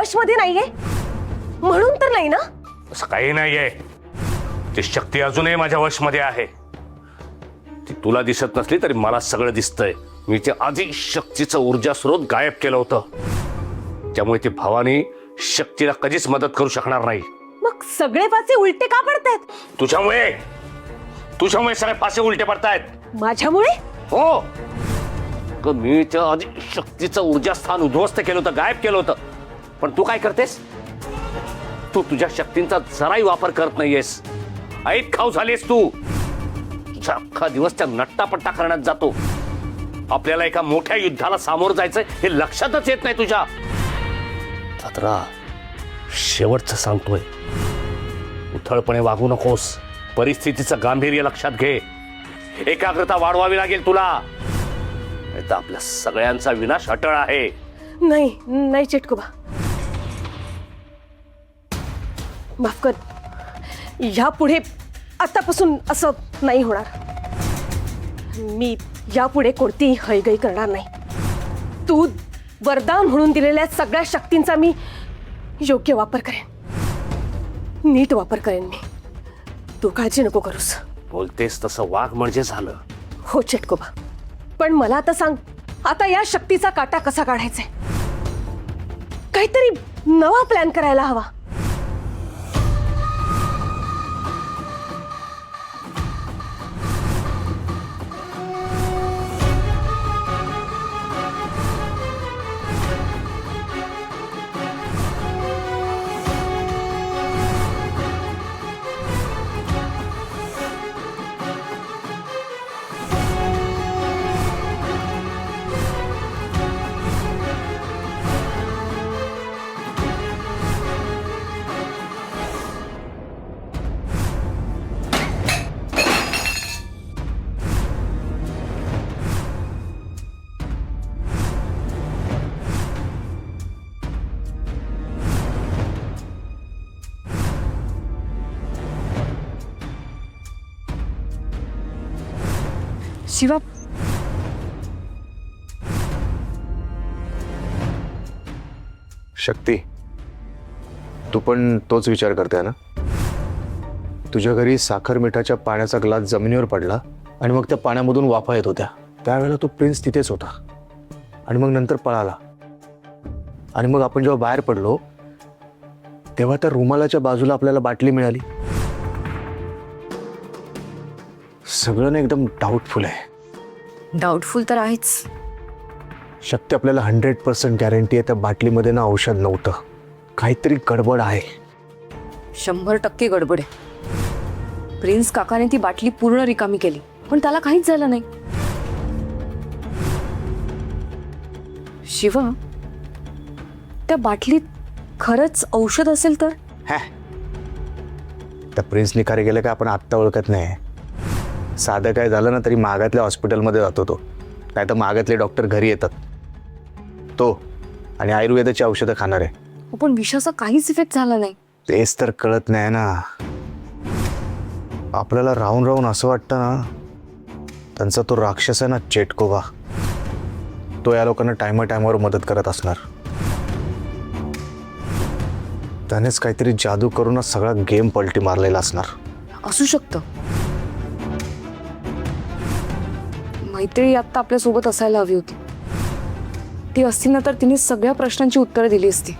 वशमध्ये नाहीये म्हणून तर नाही ना? असं काही नाहीये. ती शक्ती अजूनही माझ्या वशमध्ये आहे. ती तुला दिसत नसली तरी मला सगळं दिसतंय. मी ते आधी शक्तीचं ऊर्जा स्रोत गायब केलं होतं. त्यामुळे ती भवानी शक्तीला कधीच मदत करू शकणार नाही. मग सगळे वाचे उलटे का पडतायत? तुझ्यामुळे तुझ्यामुळे सगळे फासे उलटे पडतायत. माझ्यामुळे? हो, मी त्या आधी शक्तीचं ऊर्जा स्थान उद्ध्वस्त केलं होतं, गायब केलं होतं. पण तू काय करतेस? तू तुझ्या शक्तींचा जराही वापर करत नाहीयेस. ऐत खाऊ झालीस तू. तुझा अख्खा दिवस त्या नट्टापट्टा करण्यात जातो. आपल्याला एका मोठ्या युद्धाला सामोरं जायचं हे लक्षातच येत नाही तुझ्या. तात्रा, शेवटचं सांगतोय, उथळपणे वागू नकोस. परिस्थितीचं गांभीर्य लक्षात घे. एकाग्रता वाढवावी लागेल तुला. नाहीतर आपल्या सगळ्यांचा विनाश अटळ आहे. नाही नाही चेटकोबा, माफ कर. यापुढे आतापासून असं नाही होणार. मी यापुढे कोणतीही हयगई करणार नाही. तू वरदान म्हणून दिलेल्या सगळ्या शक्तींचा मी योग्य वापर करेन. नीट वापर करेन मी. तू काळजी नको करूस. बोलतेस तसं वाघ म्हणजे झालं. हो चेटकोबा, पण मला आता सांग, आता या शक्तीचा काटा कसा काढायचा? काहीतरी नवा प्लॅन करायला हवा. शिवा, शक्ती, तू पण तोच विचार करते ना? तुझ्या घरी साखर मिठाच्या पाण्याचा ग्लास जमिनीवर पडला आणि मग त्या पाण्यामधून वाफा येत होत्या. त्यावेळेला तो प्रिन्स तिथेच होता आणि मग नंतर पळाला. आणि मग आपण जेव्हा बाहेर पडलो तेव्हा त्या रुमालाच्या बाजूला आपल्याला बाटली मिळाली. सगळं ना एकदम डाऊटफुल आहे. डाऊटफुल तर आहेच. शक्ती, आपल्याला 100% गॅरंटी आहे त्या बाटलीमध्ये ना औषध नव्हतं. काहीतरी गडबड आहे. 100% गडबड आहे. प्रिन्स काकाने ती बाटली पूर्ण रिकामी केली पण त्याला काहीच झालं नाही. शिवा, त्या बाटलीत खरंच औषध असेल तर? त्या प्रिन्सनी कार्य केलं का आपण आत्ता ओळखत नाही. साधं काय झालं ना तरी मागातल्या हॉस्पिटलमध्ये जातो तो, नाही तर मागातले डॉक्टर घरी येतात. तो आणि आयुर्वेदाची औषधं खाणार आहे. पण विषाचा काहीच इफेक्ट झाला नाही. तेच तर कळत नाही ना. आपल्याला राहून राहून असं वाटतं ना, त्यांचा तो राक्षस आहे ना चेटकोबा, तो या लोकांना टायमावर मदत करत असणार. त्यानेच काहीतरी जादू करूनच सगळा गेम पलटी मारलेला असणार. असू शकतं. मैत्री आत्ता आपल्या सोबत असायला हवी होती. ती असती ना तर तिने सगळ्या प्रश्नांची उत्तरं दिली असती.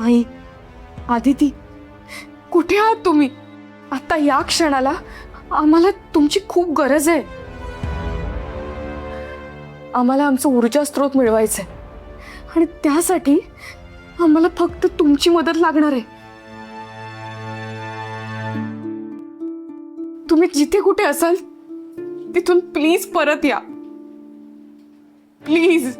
आई, आदिती, कुठे आहात तुम्ही? आता या क्षणाला आम्हाला तुमची खूप गरज आहे. आम्हाला आमचं ऊर्जा स्रोत मिळवायचंय आणि त्यासाठी आम्हाला फक्त तुमची मदत लागणार आहे. तुम्ही जिथे कुठे असाल तिथून प्लीज परत या. प्लीज.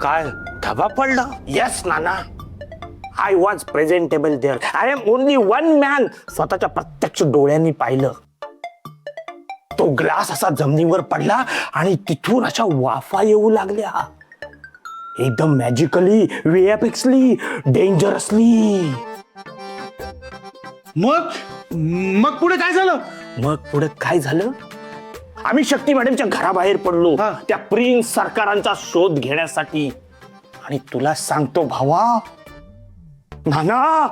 काय धबा पडला? Yes Nana, I was presentable there. I am only one man. स्वतःच्या प्रत्यक्ष डोळ्यांनी पाहिलं. तो ग्लास असा जमिनीवर पडला आणि तिथून अशा वाफा येऊ लागल्या, एकदम मॅजिकली, VFXली, डेंजरसली. मग पुढे काय झालं? मग पुढे काय झालं? आम्ही शक्ती मॅडमच्या घराबाहेर पडलो त्या प्रिन्स सरकारांचा शोध घेण्यासाठी. आणि तुला सांगतो भावा, नाना,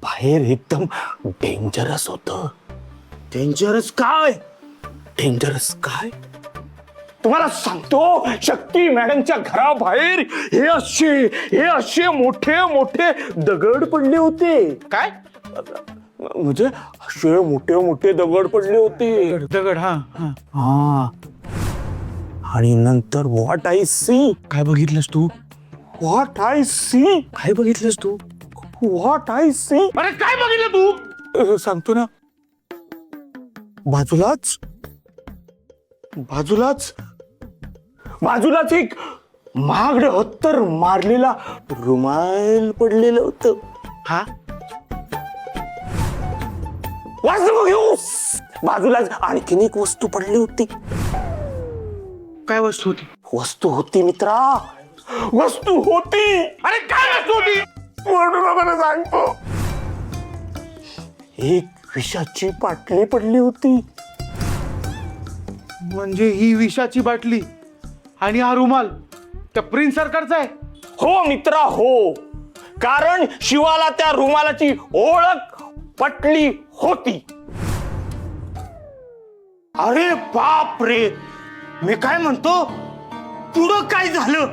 बाहेर एकदम डेंजरस होत. डेंजरस काय? डेंजरस काय तुम्हाला सांगतो. शक्ती मॅडमच्या घराबाहेर हे असे मोठे मोठे दगड पडले होते. काय म्हणजे असे मोठे मोठे दगड पडले होते. दगड? हा. हा. आणि नंतर व्हॉट आय सी. काय बघितलंस तू? What I C. काय बघितलंस तू? What I C. अरे काय बघितलं तू? सांगतो ना. बाजूलाच एक महागडे हत्तर मारलेला रुमाल पडलेलं होतं. हा. वाजू घेऊ. बाजूलाच आणखीन एक वस्तू पडली होती. काय वस्तू होती? वस्तू होती मित्रा, वस्तू होती. अरे काय वस्तू होती? म्हणून सांगतो. एक विषाची बाटली पडली होती. म्हणजे ही विषाची बाटली आणि हा रुमाल त्या प्रिन्स सरकारचा आहे? हो मित्रा, हो. कारण शिवाला त्या रुमालाची ओळख पटली होती. अरे बाप रे, मी काय म्हणतो, पुढं काय झालं?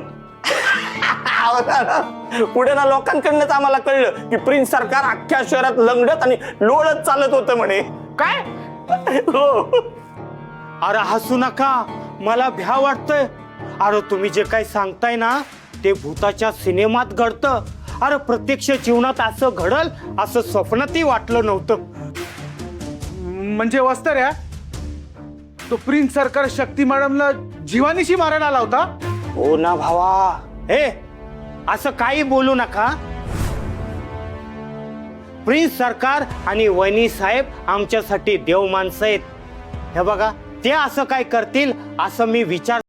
पुढे ना लोकांकडनंच आम्हाला कळलं की प्रिन्स सरकार अख्ख्या शहरात लंगडत आणि लोळत चालत होतं म्हणे. काय? हो. अरे हसू नका, मला भ्या वाटतंय. अरे तुम्ही जे काही सांगताय ना ते भूताच्या सिनेमात घडतं. अरे प्रत्यक्ष जीवनात असं घडल असं स्वप्नातही वाटलं नव्हतं. म्हणजे वस्त्या, तो प्रिन्स सरकार शक्ती मॅडमला जीवानीशी मारायला आला होता? हो ना भावा. हे असं काही बोलू नका. प्रिन्स सरकार आणि वहिनी साहेब आमच्यासाठी देव माणसं आहेत. हे बघा, ते असं काय करतील असं मी विचार